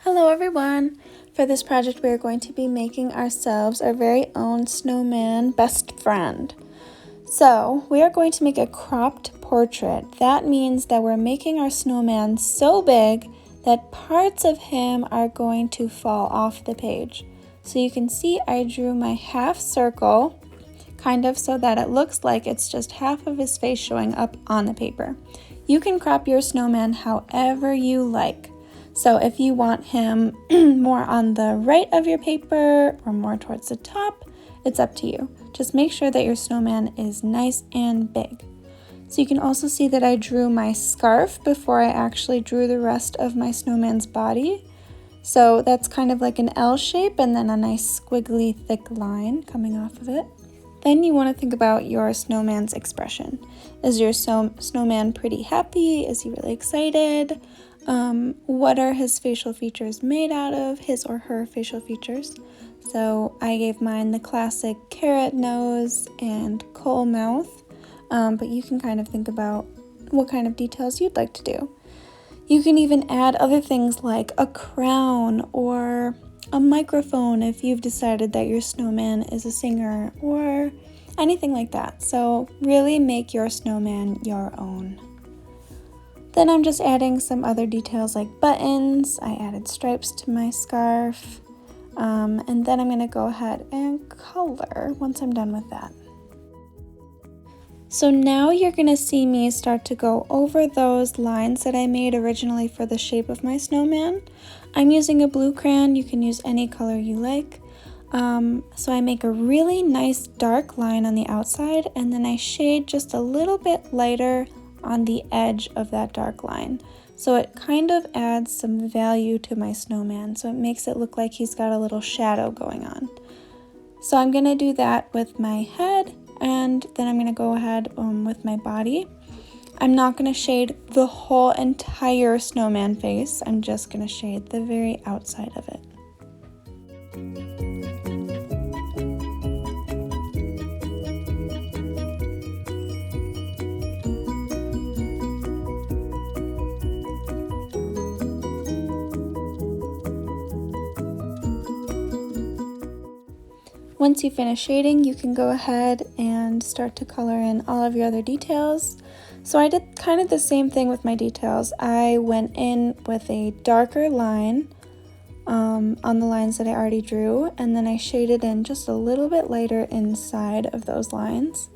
Hello everyone! For this project we are going to be making ourselves our very own snowman best friend. So we are going to make a cropped portrait. That means that we're making our snowman so big that parts of him are going to fall off the page. So you can see I drew my half circle kind of so that it looks like it's just half of his face showing up on the paper. You can crop your snowman however you like. So if you want him more on the right of your paper or more towards the top, it's up to you. Just make sure that your snowman is nice and big. So you can also see that I drew my scarf before I actually drew the rest of my snowman's body. So that's kind of like an L shape and then a nice squiggly thick line coming off of it. Then you want to think about your snowman's expression. Is your snowman pretty happy? Is he really excited? What are his facial features made out of? His or her facial features. So I gave mine the classic carrot nose and coal mouth, but you can kind of think about what kind of details you'd like to do. You can even add other things like a crown or a microphone if you've decided that your snowman is a singer or anything like that. So really make your snowman your own. Then I'm just adding some other details like buttons. I added stripes to my scarf. And then I'm going to go ahead and color once I'm done with that. So now you're going to see me start to go over those lines that I made originally for the shape of my snowman. I'm using a blue crayon. You can use any color you like. So I make a really nice dark line on the outside and then I shade just a little bit lighter on the edge of that dark line. So it kind of adds some value to my snowman. So it makes it look like he's got a little shadow going on. So I'm going to do that with my head and then I'm going to go ahead with my body. I'm not going to shade the whole entire snowman face. I'm just going to shade the very outside of it. Once you finish shading, you can go ahead and start to color in all of your other details. So I did kind of the same thing with my details. I went in with a darker line on the lines that I already drew, and then I shaded in just a little bit lighter inside of those lines.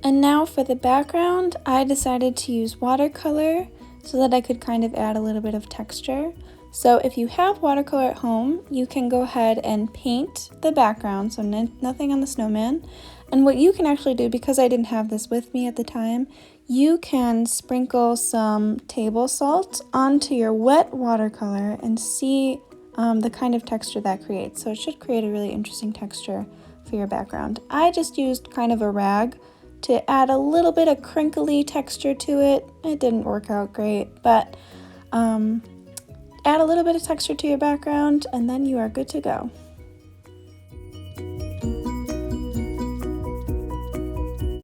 And now for the background, I decided to use watercolor so that I could kind of add a little bit of texture. So if you have watercolor at home, you can go ahead and paint the background, so nothing on the snowman. And what you can actually do, because I didn't have this with me at the time, you can sprinkle some table salt onto your wet watercolor and see the kind of texture that creates. So it should create a really interesting texture for your background. I just used kind of a rag to add a little bit of crinkly texture to it. It didn't work out great, but add a little bit of texture to your background and then you are good to go.